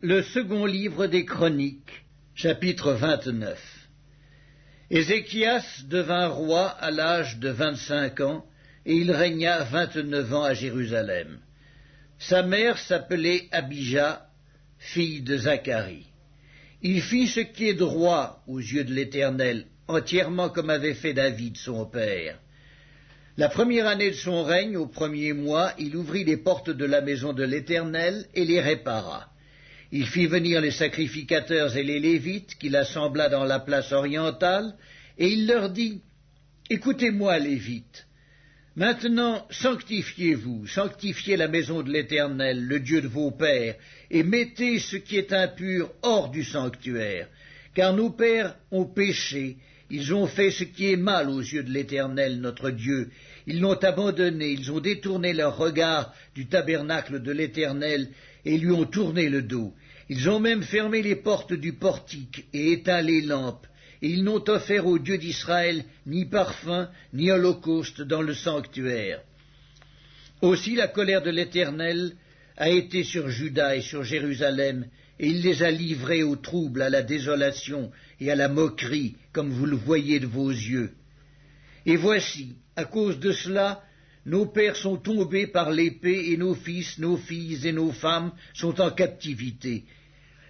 Le second livre des Chroniques, chapitre 29. Ézéchias devint roi à l'âge de 25 ans, et il régna 29 ans à Jérusalem. Sa mère s'appelait Abijah, fille de Zacharie. Il fit ce qui est droit aux yeux de l'Éternel, entièrement comme avait fait David son père. La première année de son règne, au premier mois, il ouvrit les portes de la maison de l'Éternel et les répara. Il fit venir les sacrificateurs et les Lévites, qu'il assembla dans la place orientale, et il leur dit, « Écoutez-moi, Lévites, maintenant sanctifiez-vous, sanctifiez la maison de l'Éternel, le Dieu de vos pères, et mettez ce qui est impur hors du sanctuaire, car nos pères ont péché, ils ont fait ce qui est mal aux yeux de l'Éternel, notre Dieu. Ils l'ont abandonné, ils ont détourné leur regard du tabernacle de l'Éternel et lui ont tourné le dos. Ils ont même fermé les portes du portique et éteint les lampes, et ils n'ont offert au Dieu d'Israël ni parfum, ni holocauste dans le sanctuaire. Aussi la colère de l'Éternel a été sur Juda et sur Jérusalem, et il les a livrés au trouble, à la désolation et à la moquerie, comme vous le voyez de vos yeux. Et voici, à cause de cela, nos pères sont tombés par l'épée, et nos fils, nos filles et nos femmes sont en captivité.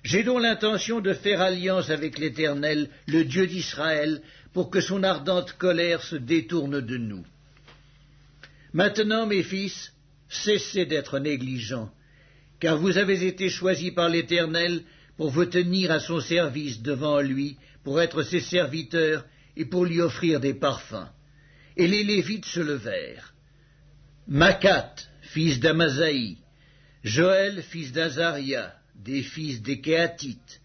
J'ai donc l'intention de faire alliance avec l'Éternel, le Dieu d'Israël, pour que son ardente colère se détourne de nous. Maintenant, mes fils, cessez d'être négligents, car vous avez été choisis par l'Éternel pour vous tenir à son service devant lui, pour être ses serviteurs et pour lui offrir des parfums. Et les Lévites se levèrent. Macat, fils d'Amasaï, Joël, fils d'Azaria, des fils des Kéatites,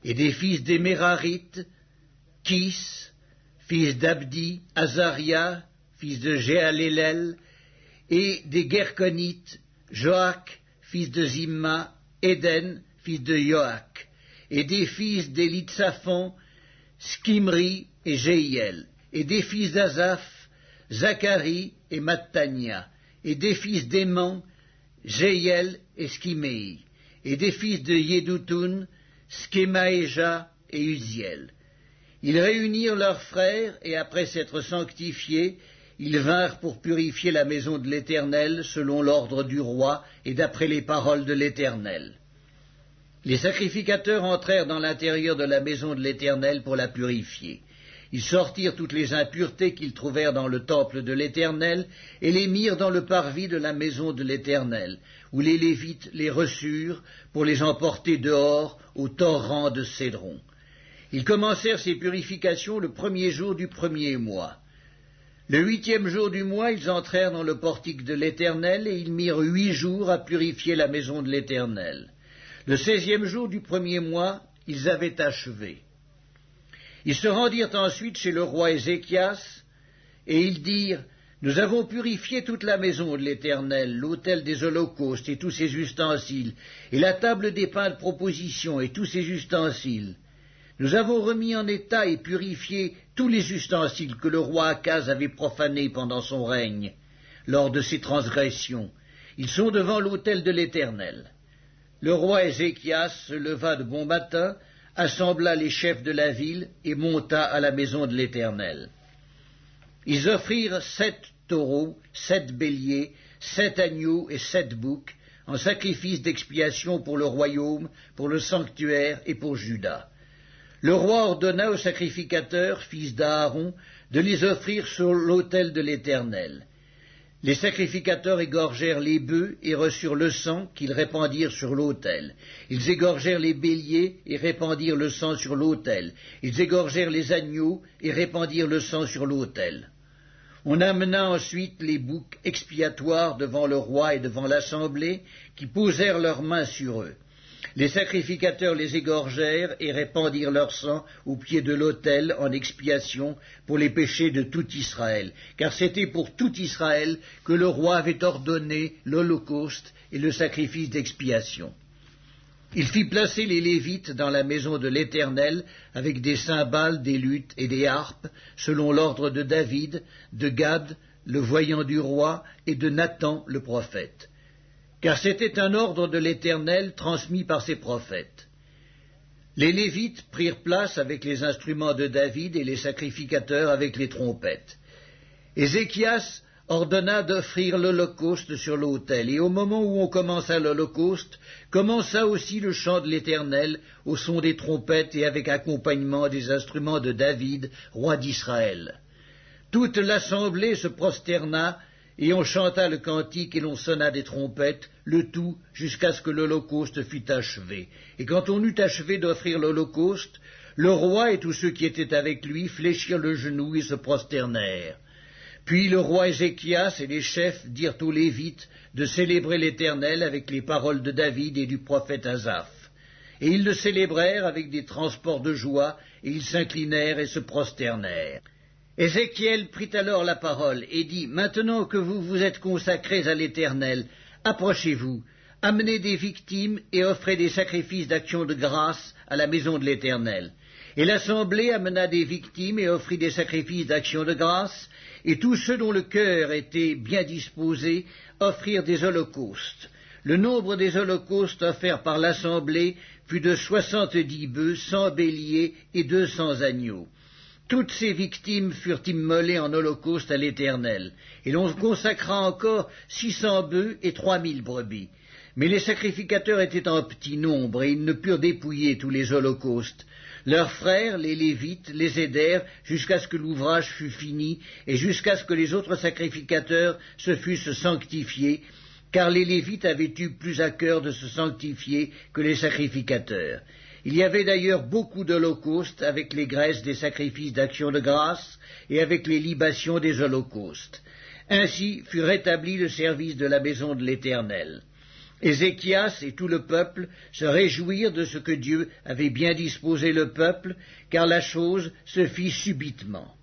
et des fils des Mérarites, Kis, fils d'Abdi, Azaria, fils de Jéhalélel, et des Gerconites, Joach, fils de Zimma, Éden, fils de Joach, et des fils d'Élitsaphon, Skimri et Jéhiel, et des fils d'Azaph, Zacharie et Mattania, et des fils d'Éman, Jéhiel et Skiméi, et des fils de Yédoutoun, Skemaéja et Uziel. Ils réunirent leurs frères, et après s'être sanctifiés, ils vinrent pour purifier la maison de l'Éternel, selon l'ordre du roi, et d'après les paroles de l'Éternel. Les sacrificateurs entrèrent dans l'intérieur de la maison de l'Éternel pour la purifier. Ils sortirent toutes les impuretés qu'ils trouvèrent dans le temple de l'Éternel, et les mirent dans le parvis de la maison de l'Éternel, où les Lévites les reçurent pour les emporter dehors au torrent de Cédron. Ils commencèrent ces purifications le premier jour du premier mois. Le 8e jour du mois, ils entrèrent dans le portique de l'Éternel, et ils mirent 8 jours à purifier la maison de l'Éternel. Le 16e jour du premier mois, ils avaient achevé. Ils se rendirent ensuite chez le roi Ézéchias, et ils dirent, « Nous avons purifié toute la maison de l'Éternel, l'autel des holocaustes et tous ses ustensiles, et la table des pains de proposition et tous ses ustensiles. Nous avons remis en état et purifié tous les ustensiles que le roi Akaz avait profanés pendant son règne, lors de ses transgressions. Ils sont devant l'autel de l'Éternel. » Le roi Ézéchias se leva de bon matin, assembla les chefs de la ville et monta à la maison de l'Éternel. Ils offrirent 7 taureaux, 7 béliers, 7 agneaux et 7 boucs en sacrifice d'expiation pour le royaume, pour le sanctuaire et pour Juda. Le roi ordonna aux sacrificateurs, fils d'Aaron, de les offrir sur l'autel de l'Éternel. Les sacrificateurs égorgèrent les bœufs et reçurent le sang qu'ils répandirent sur l'autel. Ils égorgèrent les béliers et répandirent le sang sur l'autel. Ils égorgèrent les agneaux et répandirent le sang sur l'autel. On amena ensuite les boucs expiatoires devant le roi et devant l'assemblée, qui posèrent leurs mains sur eux. Les sacrificateurs les égorgèrent et répandirent leur sang au pied de l'autel en expiation pour les péchés de tout Israël, car c'était pour tout Israël que le roi avait ordonné l'holocauste et le sacrifice d'expiation. Il fit placer les Lévites dans la maison de l'Éternel avec des cymbales, des luths et des harpes, selon l'ordre de David, de Gad, le voyant du roi, et de Nathan, le prophète. car c'était un ordre de l'Éternel transmis par ses prophètes. Les Lévites prirent place avec les instruments de David et les sacrificateurs avec les trompettes. Ézéchias ordonna d'offrir l'holocauste sur l'autel, et au moment où on commença l'holocauste, commença aussi le chant de l'Éternel au son des trompettes et avec accompagnement des instruments de David, roi d'Israël. Toute l'assemblée se prosterna, et on chanta le cantique et l'on sonna des trompettes, le tout jusqu'à ce que l'holocauste fût achevé. Et quand on eut achevé d'offrir l'holocauste, le roi et tous ceux qui étaient avec lui fléchirent le genou et se prosternèrent. Puis le roi Ézéchias et les chefs dirent aux Lévites de célébrer l'Éternel avec les paroles de David et du prophète Asaph. Et ils le célébrèrent avec des transports de joie, et ils s'inclinèrent et se prosternèrent. Ézéchiel prit alors la parole et dit, « Maintenant que vous vous êtes consacrés à l'Éternel, approchez-vous, amenez des victimes et offrez des sacrifices d'action de grâce à la maison de l'Éternel. » Et l'assemblée amena des victimes et offrit des sacrifices d'action de grâce, et tous ceux dont le cœur était bien disposé offrirent des holocaustes. Le nombre des holocaustes offerts par l'assemblée fut de 70 bœufs, 100 béliers et 200 agneaux. Toutes ces victimes furent immolées en holocauste à l'Éternel, et l'on consacra encore 600 bœufs et 3000 brebis. Mais les sacrificateurs étaient en petit nombre, et ils ne purent dépouiller tous les holocaustes. Leurs frères, les Lévites, les aidèrent jusqu'à ce que l'ouvrage fût fini, et jusqu'à ce que les autres sacrificateurs se fussent sanctifiés, car les Lévites avaient eu plus à cœur de se sanctifier que les sacrificateurs. Il y avait d'ailleurs beaucoup d'holocaustes avec les graisses des sacrifices d'action de grâce et avec les libations des holocaustes. Ainsi fut rétabli le service de la maison de l'Éternel. Ézéchias et tout le peuple se réjouirent de ce que Dieu avait bien disposé le peuple, car la chose se fit subitement.